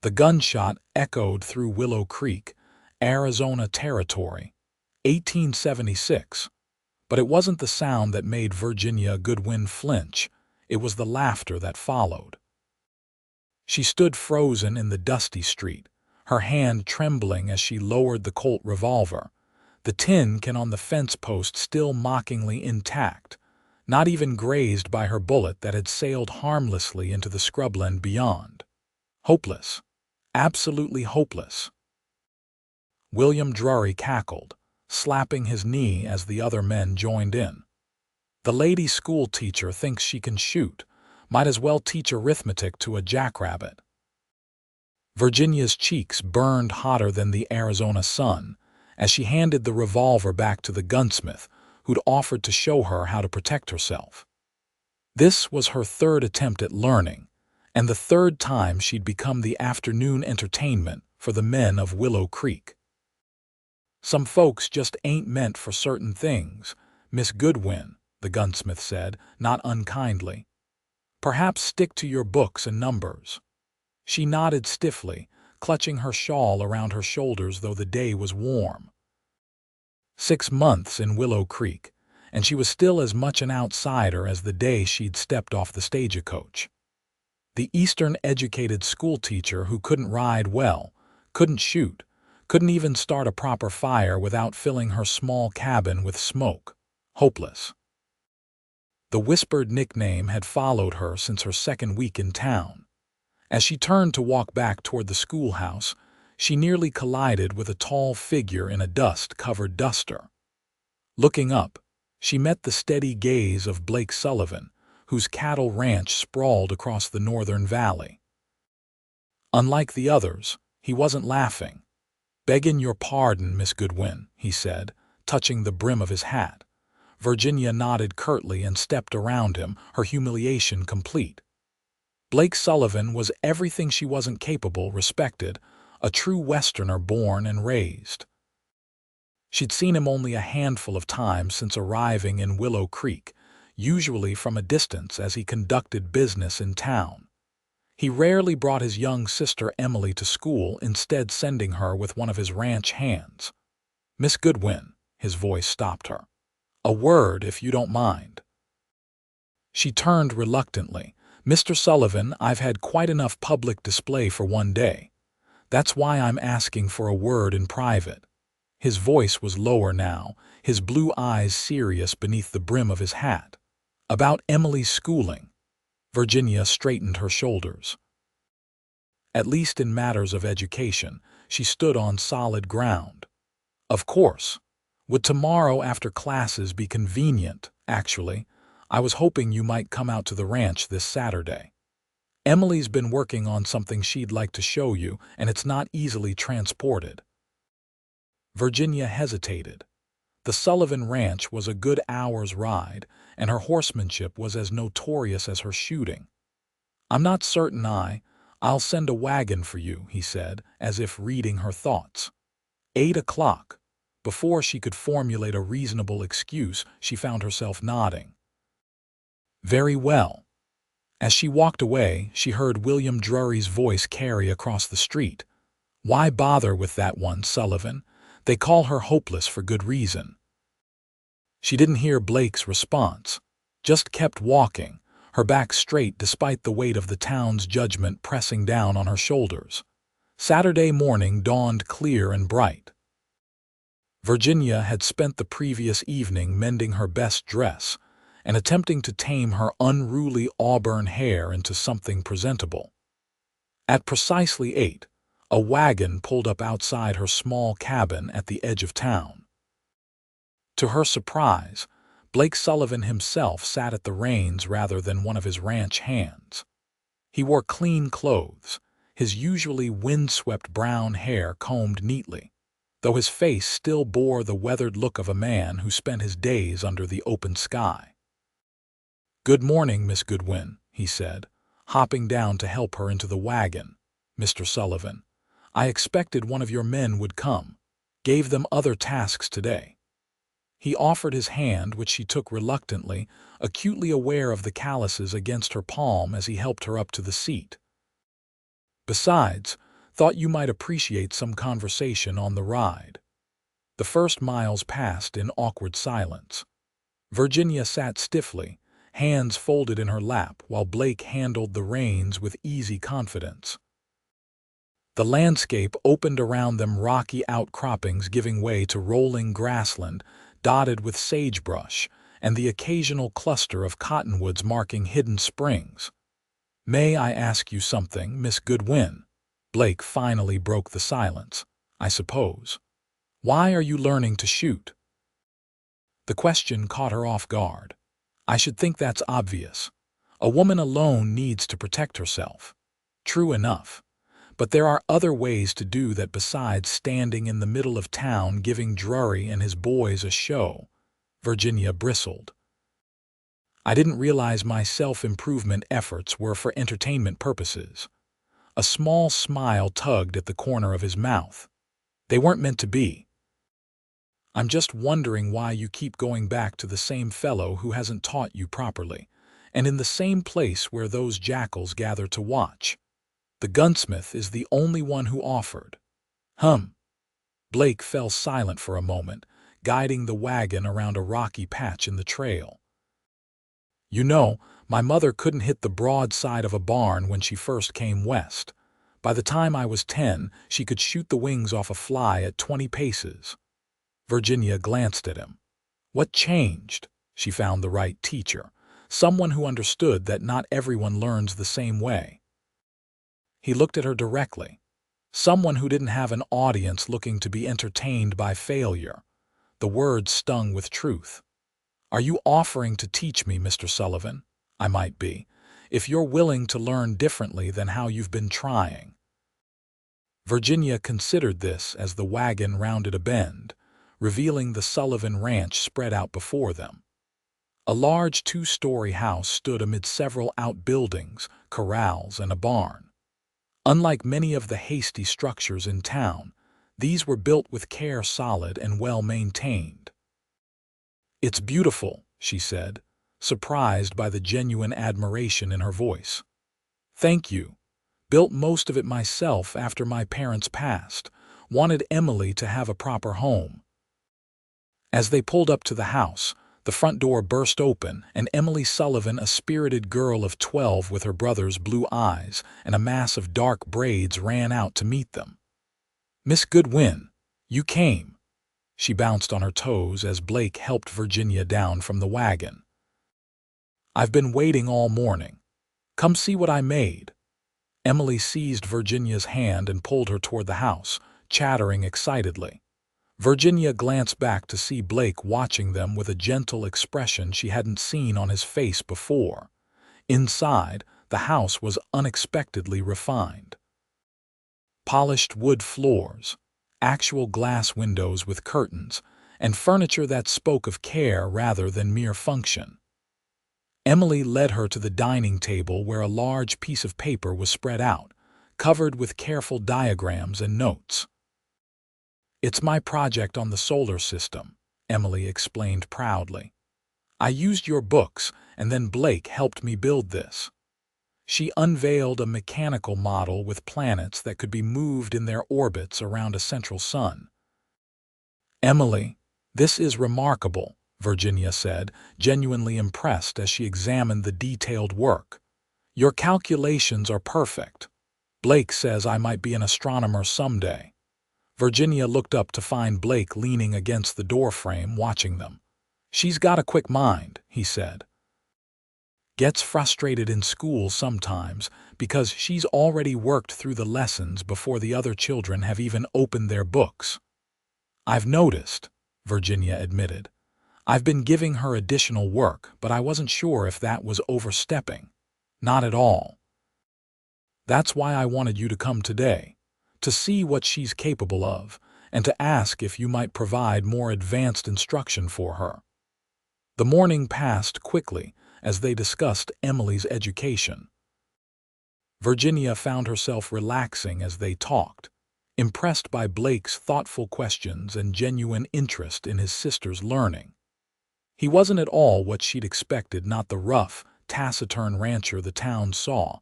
The gunshot echoed through Willow Creek, Arizona territory, 1876. But it wasn't the sound that made Virginia Goodwin flinch. It was the laughter that followed. She stood frozen in the dusty street, her hand trembling as she lowered the Colt revolver, the tin can on the fence post still mockingly intact, not even grazed by her bullet that had sailed harmlessly into the scrubland beyond. Hopeless. Absolutely hopeless. William Drury cackled, slapping his knee as the other men joined in. The lady school teacher thinks she can shoot. Might as well teach arithmetic to a jackrabbit. Virginia's cheeks burned hotter than the Arizona sun as she handed the revolver back to the gunsmith who'd offered to show her how to protect herself. This was her third attempt at learning, and the third time she'd become the afternoon entertainment for the men of Willow Creek. "Some folks just ain't meant for certain things, Miss Goodwin," the gunsmith said, not unkindly. "Perhaps stick to your books and numbers." She nodded stiffly, clutching her shawl around her shoulders though the day was warm. 6 months in Willow Creek, and she was still as much an outsider as the day she'd stepped off the stagecoach. The Eastern-educated schoolteacher who couldn't ride well, couldn't shoot, couldn't even start a proper fire without filling her small cabin with smoke. Hopeless. The whispered nickname had followed her since her second week in town. As she turned to walk back toward the schoolhouse, she nearly collided with a tall figure in a dust-covered duster. Looking up, she met the steady gaze of Blake Sullivan, whose cattle ranch sprawled across the northern valley. Unlike the others, he wasn't laughing. "Beggin' your pardon, Miss Goodwin," he said, touching the brim of his hat. Virginia nodded curtly and stepped around him, her humiliation complete. Blake Sullivan was everything she wasn't capable, respected, a true Westerner born and raised. She'd seen him only a handful of times since arriving in Willow Creek, usually from a distance as he conducted business in town. He rarely brought his young sister Emily to school, instead sending her with one of his ranch hands. "Miss Goodwin," his voice stopped her. "A word, if you don't mind." She turned reluctantly. "Mr. Sullivan, I've had quite enough public display for one day. That's why I'm asking for a word in private." His voice was lower now, his blue eyes serious beneath the brim of his hat. "About Emily's schooling." Virginia straightened her shoulders. At least in matters of education, she stood on solid ground. "Of course. Would tomorrow after classes be convenient, actually? I was hoping you might come out to the ranch this Saturday. Emily's been working on something she'd like to show you, and it's not easily transported." Virginia hesitated. The Sullivan Ranch was a good hour's ride, and her horsemanship was as notorious as her shooting. "I'm not certain I'll send a wagon for you," he said, as if reading her thoughts. 8 o'clock. Before she could formulate a reasonable excuse, she found herself nodding. "Very well." As she walked away, she heard William Drury's voice carry across the street. "Why bother with that one, Sullivan? They call her hopeless for good reason." She didn't hear Blake's response, just kept walking, her back straight despite the weight of the town's judgment pressing down on her shoulders. Saturday morning dawned clear and bright. Virginia had spent the previous evening mending her best dress and attempting to tame her unruly auburn hair into something presentable. At precisely 8, a wagon pulled up outside her small cabin at the edge of town. To her surprise, Blake Sullivan himself sat at the reins rather than one of his ranch hands. He wore clean clothes, his usually windswept brown hair combed neatly, though his face still bore the weathered look of a man who spent his days under the open sky. "Good morning, Miss Goodwin," he said, hopping down to help her into the wagon. "Mr. Sullivan, I expected one of your men would come. Gave them other tasks today." He offered his hand, which she took reluctantly, acutely aware of the calluses against her palm as he helped her up to the seat. "Besides, Thought you might appreciate some conversation on the ride." The first miles passed in awkward silence. Virginia sat stiffly, hands folded in her lap, while Blake handled the reins with easy confidence. The landscape opened around them, rocky outcroppings giving way to rolling grassland dotted with sagebrush, and the occasional cluster of cottonwoods marking hidden springs. "May I ask you something, Miss Goodwin?" Blake finally broke the silence. "I suppose. Why are you learning to shoot?" The question caught her off guard. "I should think that's obvious. A woman alone needs to protect herself." True enough. But there are other ways to do that besides standing in the middle of town giving Drury and his boys a show. Virginia bristled. "I didn't realize my self-improvement efforts were for entertainment purposes." A small smile tugged at the corner of his mouth. "They weren't meant to be. I'm just wondering why you keep going back to the same fellow who hasn't taught you properly, and in the same place where those jackals gather to watch. The gunsmith is the only one who offered." Blake fell silent for a moment, guiding the wagon around a rocky patch in the trail. "You know, my mother couldn't hit the broad side of a barn when she first came west. By the time I was 10, she could shoot the wings off a fly at 20 paces. Virginia glanced at him. What changed? She found the right teacher, someone who understood that not everyone learns the same way. He looked at her directly. Someone who didn't have an audience looking to be entertained by failure. The words stung with truth. "Are you offering to teach me, Mr. Sullivan? I might be, if you're willing to learn differently than how you've been trying." Virginia considered this as the wagon rounded a bend, revealing the Sullivan ranch spread out before them. A large 2-story house stood amid several outbuildings, corrals, and a barn. Unlike many of the hasty structures in town, these were built with care, solid and well-maintained. "It's beautiful," she said, surprised by the genuine admiration in her voice. "Thank you. Built most of it myself after my parents passed. Wanted Emily to have a proper home." As they pulled up to the house, the front door burst open, and Emily Sullivan, a spirited girl of 12 with her brother's blue eyes and a mass of dark braids, ran out to meet them. "Miss Goodwin, you came." She bounced on her toes as Blake helped Virginia down from the wagon. "I've been waiting all morning. Come see what I made." Emily seized Virginia's hand and pulled her toward the house, chattering excitedly. Virginia glanced back to see Blake watching them with a gentle expression she hadn't seen on his face before. Inside, the house was unexpectedly refined. Polished wood floors, actual glass windows with curtains, and furniture that spoke of care rather than mere function. Emily led her to the dining table where a large piece of paper was spread out, covered with careful diagrams and notes. "It's my project on the solar system," Emily explained proudly. "I used your books, and then Blake helped me build this." She unveiled a mechanical model with planets that could be moved in their orbits around a central sun. "Emily, this is remarkable," Virginia said, genuinely impressed as she examined the detailed work. "Your calculations are perfect. Blake says I might be an astronomer someday." Virginia looked up to find Blake leaning against the doorframe watching them. "She's got a quick mind," he said. "Gets frustrated in school sometimes because she's already worked through the lessons before the other children have even opened their books." "I've noticed," Virginia admitted. "I've been giving her additional work, but I wasn't sure if that was overstepping." "Not at all. That's why I wanted you to come today, to see what she's capable of, and to ask if you might provide more advanced instruction for her." The morning passed quickly as they discussed Emily's education. Virginia found herself relaxing as they talked, impressed by Blake's thoughtful questions and genuine interest in his sister's learning. He wasn't at all what she'd expected, not the rough, taciturn rancher the town saw,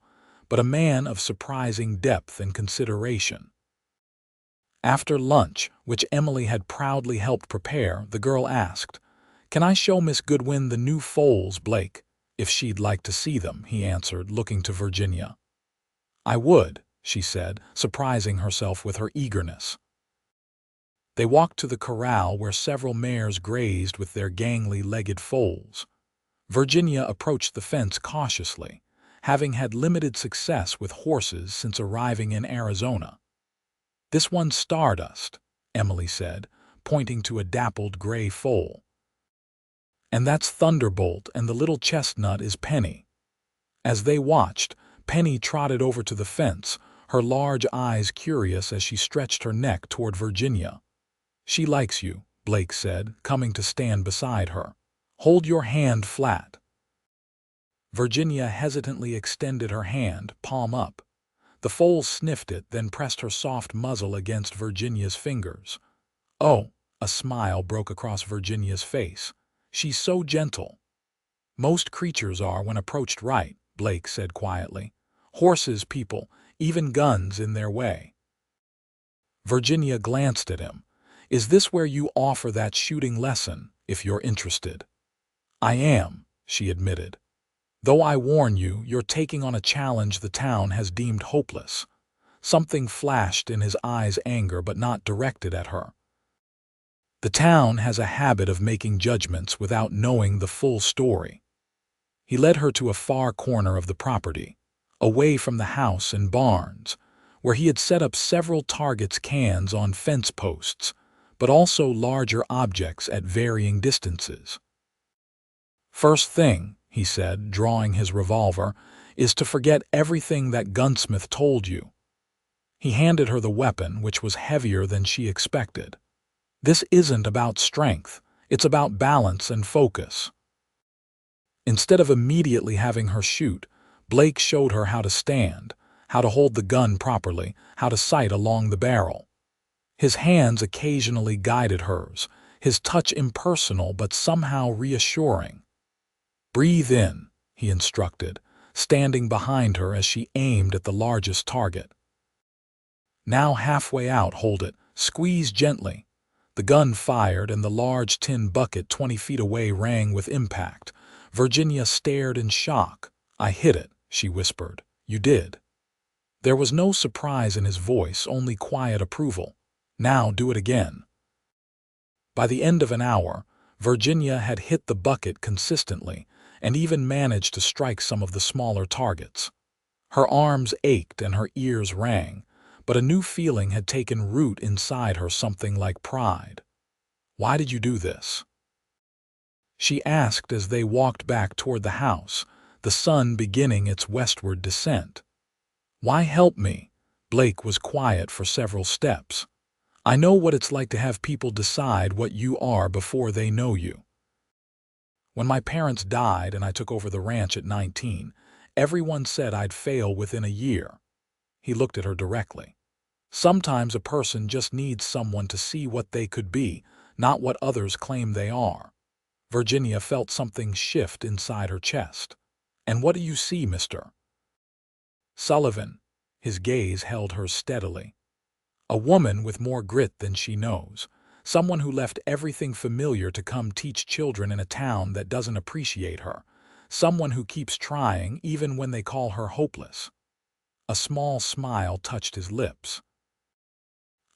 but a man of surprising depth and consideration. After lunch, which Emily had proudly helped prepare, the girl asked, "Can I show Miss Goodwin the new foals, Blake?" "If she'd like to see them," he answered, looking to Virginia. "I would," she said, surprising herself with her eagerness. They walked to the corral where several mares grazed with their gangly-legged foals. Virginia approached the fence cautiously, having had limited success with horses since arriving in Arizona. "This one's Stardust," Emily said, pointing to a dappled gray foal. "And that's Thunderbolt, and the little chestnut is Penny." As they watched, Penny trotted over to the fence, her large eyes curious as she stretched her neck toward Virginia. "She likes you," Blake said, coming to stand beside her. "Hold your hand flat." Virginia hesitantly extended her hand, palm up. The foal sniffed it, then pressed her soft muzzle against Virginia's fingers. "Oh," a smile broke across Virginia's face. "She's so gentle." "Most creatures are when approached right," Blake said quietly. "Horses, people, even guns in their way." Virginia glanced at him. "Is this where you offer that shooting lesson, if you're interested?" "I am," she admitted. "Though I warn you, you're taking on a challenge the town has deemed hopeless." Something flashed in his eyes, anger but not directed at her. "The town has a habit of making judgments without knowing the full story." He led her to a far corner of the property, away from the house and barns, where he had set up several targets, cans on fence posts, but also larger objects at varying distances. "First thing," he said, drawing his revolver, "is to forget everything that gunsmith told you." He handed her the weapon, which was heavier than she expected. "This isn't about strength, it's about balance and focus." Instead of immediately having her shoot, Blake showed her how to stand, how to hold the gun properly, how to sight along the barrel. His hands occasionally guided hers, his touch impersonal but somehow reassuring. "Breathe in," he instructed, standing behind her as she aimed at the largest target. "Now halfway out, hold it, squeeze gently." The gun fired, and the large tin bucket 20 feet away rang with impact. Virginia stared in shock. "I hit it," she whispered. "You did." There was no surprise in his voice, only quiet approval. "Now do it again." By the end of an hour, Virginia had hit the bucket consistently and even managed to strike some of the smaller targets. Her arms ached and her ears rang, but a new feeling had taken root inside her, something like pride. "Why did you do this?" she asked as they walked back toward the house, the sun beginning its westward descent. "Why help me?" Blake was quiet for several steps. "I know what it's like to have people decide what you are before they know you. When my parents died and I took over the ranch at 19, everyone said I'd fail within a year." He looked at her directly. "Sometimes a person just needs someone to see what they could be, not what others claim they are." Virginia felt something shift inside her chest. "And what do you see, Mr. Sullivan?" His gaze held hers steadily. "A woman with more grit than she knows. Someone who left everything familiar to come teach children in a town that doesn't appreciate her. Someone who keeps trying even when they call her hopeless." A small smile touched his lips.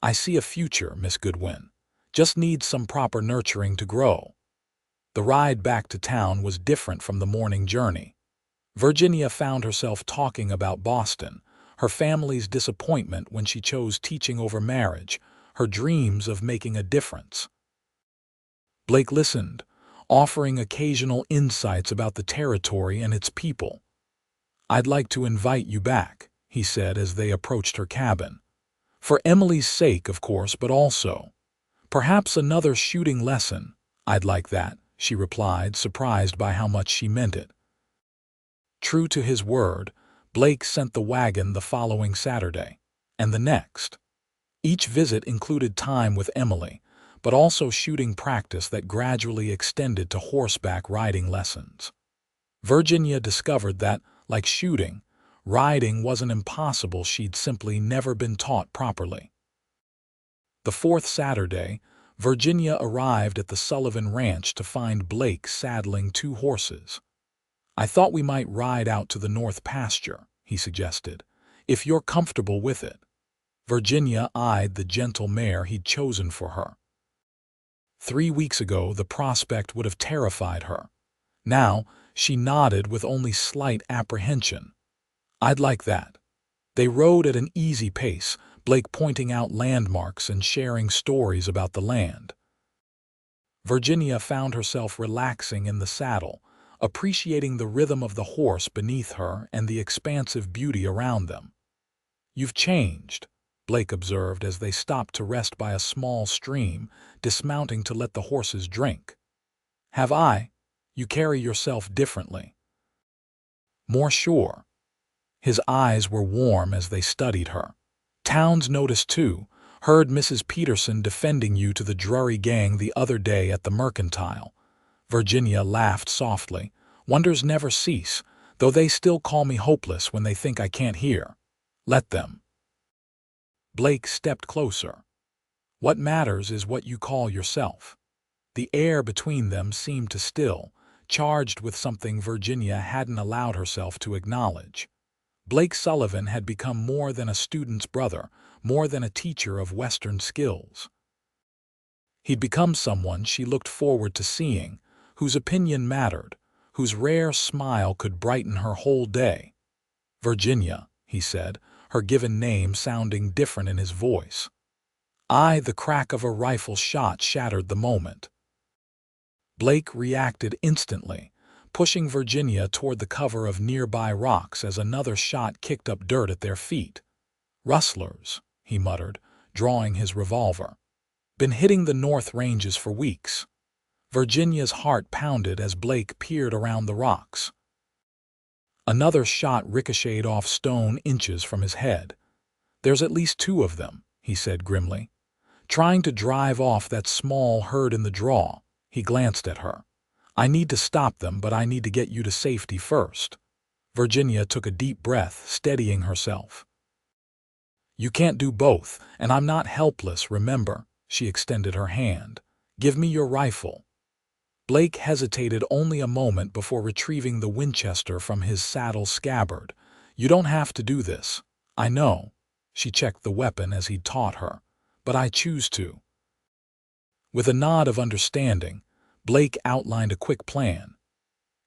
"I see a future, Miss Goodwin. Just needs some proper nurturing to grow." The ride back to town was different from the morning journey. Virginia found herself talking about Boston, her family's disappointment when she chose teaching over marriage, her dreams of making a difference. Blake listened, offering occasional insights about the territory and its people. "I'd like to invite you back," he said as they approached her cabin. "For Emily's sake, of course, but also. Perhaps another shooting lesson." "I'd like that," she replied, surprised by how much she meant it. True to his word, Blake sent the wagon the following Saturday, and the next. Each visit included time with Emily, but also shooting practice that gradually extended to horseback riding lessons. Virginia discovered that, like shooting, Riding wasn't impossible, she'd simply never been taught properly. The fourth Saturday, Virginia arrived at the Sullivan Ranch to find Blake saddling 2 horses. "I thought we might ride out to the north pasture," he suggested, "if you're comfortable with it." Virginia eyed the gentle mare he'd chosen for her. 3 weeks ago, the prospect would have terrified her. Now, she nodded with only slight apprehension. "I'd like that." They rode at an easy pace, Blake pointing out landmarks and sharing stories about the land. Virginia found herself relaxing in the saddle, appreciating the rhythm of the horse beneath her and the expansive beauty around them. "You've changed," Blake observed as they stopped to rest by a small stream, dismounting to let the horses drink. "Have I? You carry yourself differently." "More sure." His eyes were warm as they studied her. "Towns noticed too. Heard Mrs. Peterson defending you to the Drury gang the other day at the Mercantile." Virginia laughed softly. "Wonders never cease, though they still call me hopeless when they think I can't hear." "Let them." Blake stepped closer. "What matters is what you call yourself." The air between them seemed to still, charged with something Virginia hadn't allowed herself to acknowledge. Blake Sullivan had become more than a student's brother, more than a teacher of Western skills. He'd become someone she looked forward to seeing, whose opinion mattered, whose rare smile could brighten her whole day. "Virginia," he said, her given name sounding different in his voice. The crack of a rifle shot shattered the moment. Blake reacted instantly, pushing Virginia toward the cover of nearby rocks as another shot kicked up dirt at their feet. "Rustlers," he muttered, drawing his revolver. "Been hitting the North Ranges for weeks." Virginia's heart pounded as Blake peered around the rocks. Another shot ricocheted off stone inches from his head. "There's at least 2 of them," he said grimly. "Trying to drive off that small herd in the draw." He glanced at her. "I need to stop them, but I need to get you to safety first." Virginia took a deep breath, steadying herself. "You can't do both, and I'm not helpless, remember." She extended her hand. "Give me your rifle." Blake hesitated only a moment before retrieving the Winchester from his saddle scabbard. "You don't have to do this." "I know." She checked the weapon as he'd taught her. "But I choose to." With a nod of understanding, Blake outlined a quick plan.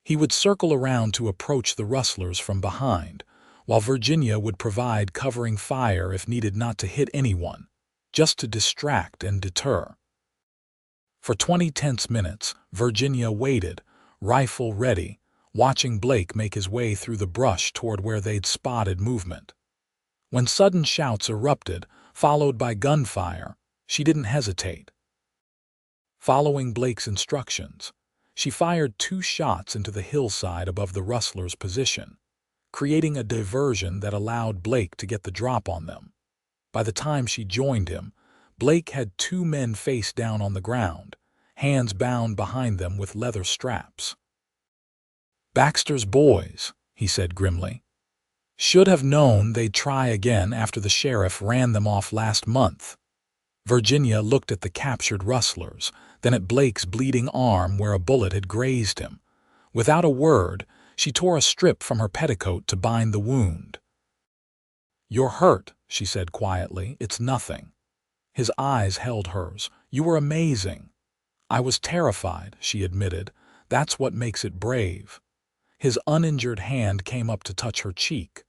He would circle around to approach the rustlers from behind, while Virginia would provide covering fire if needed, not to hit anyone, just to distract and deter. For 20 tense minutes, Virginia waited, rifle ready, watching Blake make his way through the brush toward where they'd spotted movement. When sudden shouts erupted, followed by gunfire, she didn't hesitate. Following Blake's instructions, she fired 2 shots into the hillside above the rustlers' position, creating a diversion that allowed Blake to get the drop on them. By the time she joined him, Blake had 2 men face down on the ground, hands bound behind them with leather straps. "Baxter's boys," he said grimly. "Should have known they'd try again after the sheriff ran them off last month." Virginia looked at the captured rustlers, then at Blake's bleeding arm where a bullet had grazed him. Without a word, she tore a strip from her petticoat to bind the wound. "You're hurt," she said quietly. "It's nothing." His eyes held hers. "You were amazing." "I was terrified," she admitted. "That's what makes it brave." His uninjured hand came up to touch her cheek.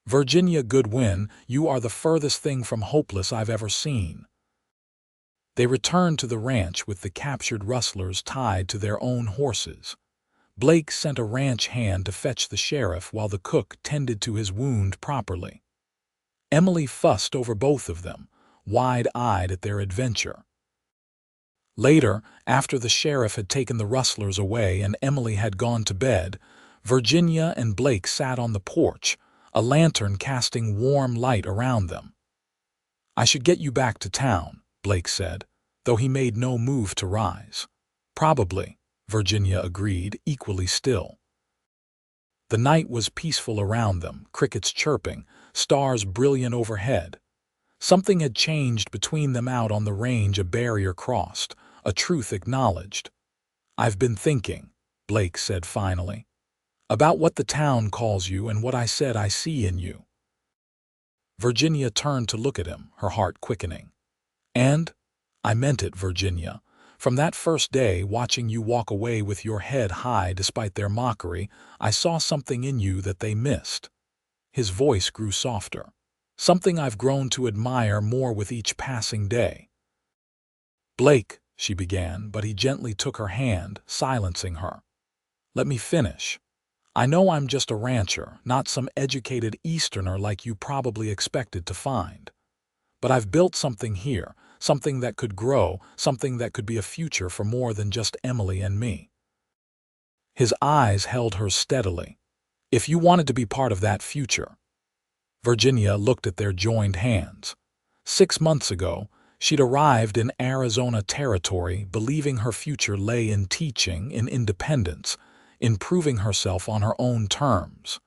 "Virginia Goodwin, you are the furthest thing from hopeless I've ever seen." They returned to the ranch with the captured rustlers tied to their own horses. Blake sent a ranch hand to fetch the sheriff while the cook tended to his wound properly. Emily fussed over both of them, wide-eyed at their adventure. Later, after the sheriff had taken the rustlers away and Emily had gone to bed, Virginia and Blake sat on the porch, a lantern casting warm light around them. "I should get you back to town," Blake said, though he made no move to rise. "Probably," Virginia agreed, equally still. The night was peaceful around them, crickets chirping, stars brilliant overhead. Something had changed between them out on the range, a barrier crossed, a truth acknowledged. "I've been thinking," Blake said finally, "about what the town calls you and what I said I see in you." Virginia turned to look at him, her heart quickening. "And I meant it, Virginia. From that first day, watching you walk away with your head high despite their mockery, I saw something in you that they missed." His voice grew softer. "Something I've grown to admire more with each passing day." "Blake," she began, but he gently took her hand, silencing her. "Let me finish. I know I'm just a rancher, not some educated Easterner like you probably expected to find. But I've built something here, something that could grow, something that could be a future for more than just Emily and me." His eyes held hers steadily. "If you wanted to be part of that future." Virginia looked at their joined hands. 6 months ago, she'd arrived in Arizona territory believing her future lay in teaching, in independence, in proving herself on her own terms.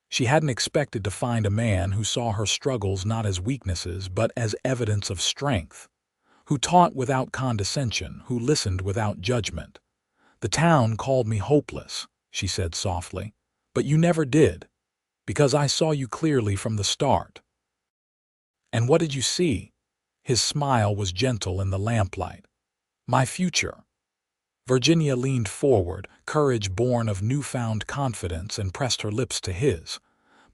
She hadn't expected to find a man who saw her struggles not as weaknesses but as evidence of strength, who taught without condescension, who listened without judgment. "The town called me hopeless," she said softly, "but you never did, because I saw you clearly from the start." "And what did you see?" His smile was gentle in the lamplight. "My future." Virginia leaned forward, courage born of newfound confidence, and pressed her lips to his.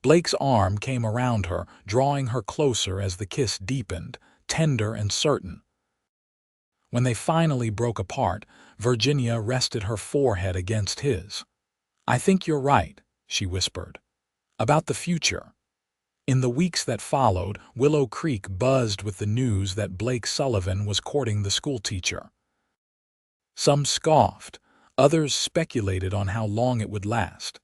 Blake's arm came around her, drawing her closer as the kiss deepened, tender and certain. When they finally broke apart, Virginia rested her forehead against his. "I think you're right," she whispered, "about the future." In the weeks that followed, Willow Creek buzzed with the news that Blake Sullivan was courting the schoolteacher. Some scoffed, others speculated on how long it would last.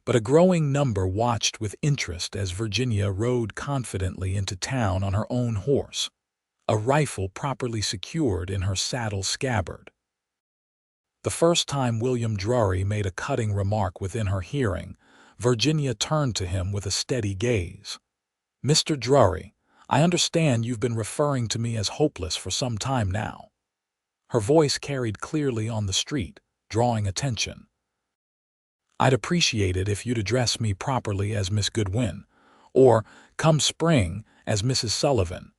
But a growing number watched with interest as Virginia rode confidently into town on her own horse, a rifle properly secured in her saddle scabbard. The first time William Drury made a cutting remark within her hearing, Virginia turned to him with a steady gaze. "Mr. Drury, I understand you've been referring to me as hopeless for some time now." Her voice carried clearly on the street, drawing attention. "I'd appreciate it if you'd address me properly as Miss Goodwin, or, come spring, as Mrs. Sullivan."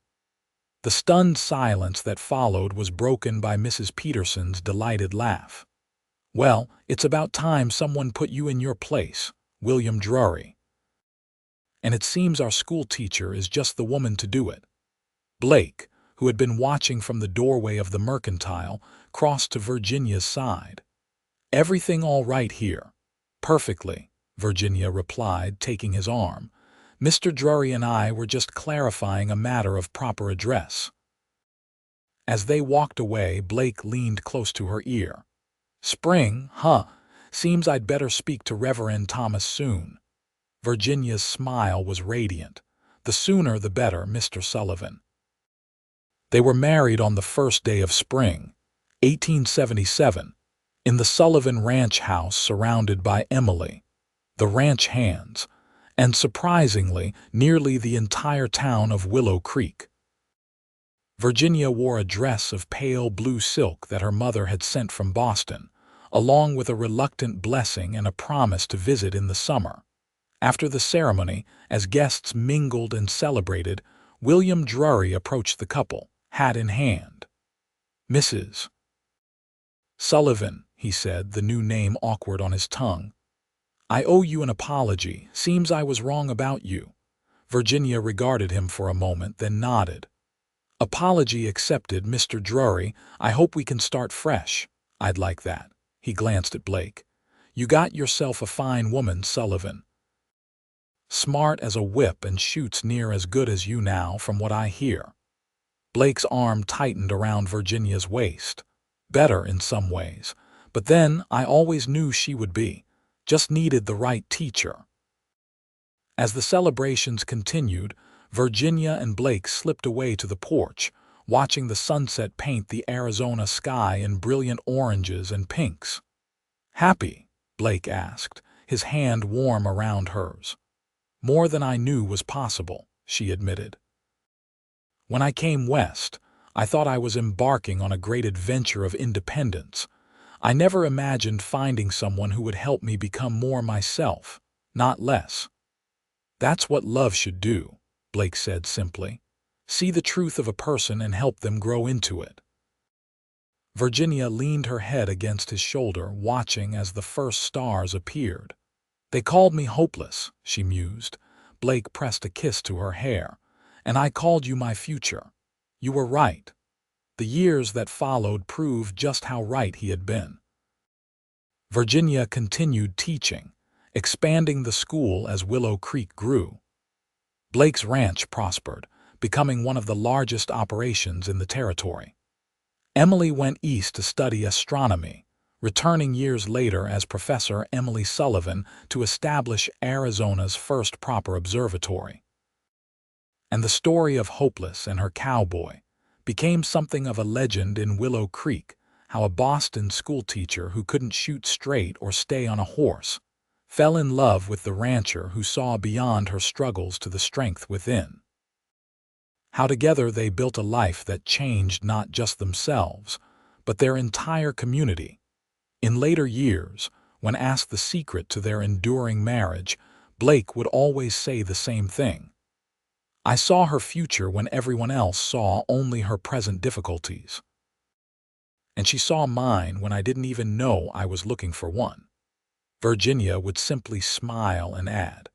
The stunned silence that followed was broken by Mrs. Peterson's delighted laugh. "Well, it's about time someone put you in your place, William Drury. And it seems our schoolteacher is just the woman to do it." Blake, who had been watching from the doorway of the mercantile, crossed to Virginia's side. "Everything all right here?" "Perfectly," Virginia replied, taking his arm. "Mr. Drury and I were just clarifying a matter of proper address." As they walked away, Blake leaned close to her ear. "Spring, huh? Seems I'd better speak to Reverend Thomas soon." Virginia's smile was radiant. "The sooner the better, Mr. Sullivan." They were married on the first day of spring, 1877, in the Sullivan ranch house surrounded by Emily, the ranch hands, and surprisingly, nearly the entire town of Willow Creek. Virginia wore a dress of pale blue silk that her mother had sent from Boston, along with a reluctant blessing and a promise to visit in the summer. After the ceremony, as guests mingled and celebrated, William Drury approached the couple, hat in hand. "Mrs. Sullivan," he said, the new name awkward on his tongue. "I owe you an apology. Seems I was wrong about you." Virginia regarded him for a moment, then nodded. "Apology accepted, Mr. Drury. I hope we can start fresh." "I'd like that." He glanced at Blake. "You got yourself a fine woman, Sullivan. Smart as a whip and shoots near as good as you now, from what I hear." Blake's arm tightened around Virginia's waist. "Better in some ways. But then I always knew she would be. Just needed the right teacher." As the celebrations continued, Virginia and Blake slipped away to the porch, watching the sunset paint the Arizona sky in brilliant oranges and pinks. "Happy?" Blake asked, his hand warm around hers. "More than I knew was possible," she admitted. "When I came west, I thought I was embarking on a great adventure of independence. I never imagined finding someone who would help me become more myself, not less." "That's what love should do," Blake said simply. "See the truth of a person and help them grow into it." Virginia leaned her head against his shoulder, watching as the first stars appeared. "They called me hopeless," she mused. Blake pressed a kiss to her hair. "And I called you my future. You were right." The years that followed proved just how right he had been. Virginia continued teaching, expanding the school as Willow Creek grew. Blake's ranch prospered, becoming one of the largest operations in the territory. Emily went east to study astronomy, returning years later as Professor Emily Sullivan to establish Arizona's first proper observatory. And the story of Hopeless and her cowboy became something of a legend in Willow Creek, how a Boston schoolteacher who couldn't shoot straight or stay on a horse fell in love with the rancher who saw beyond her struggles to the strength within. How together they built a life that changed not just themselves, but their entire community. In later years, when asked the secret to their enduring marriage, Blake would always say the same thing. "I saw her future when everyone else saw only her present difficulties. And she saw mine when I didn't even know I was looking for one." Virginia would simply smile and add,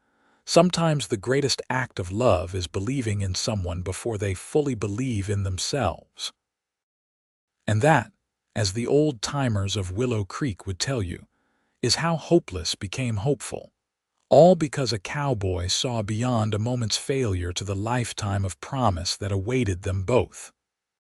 "Sometimes the greatest act of love is believing in someone before they fully believe in themselves." And that, as the old-timers of Willow Creek would tell you, is how Hopeless became hopeful. All because a cowboy saw beyond a moment's failure to the lifetime of promise that awaited them both.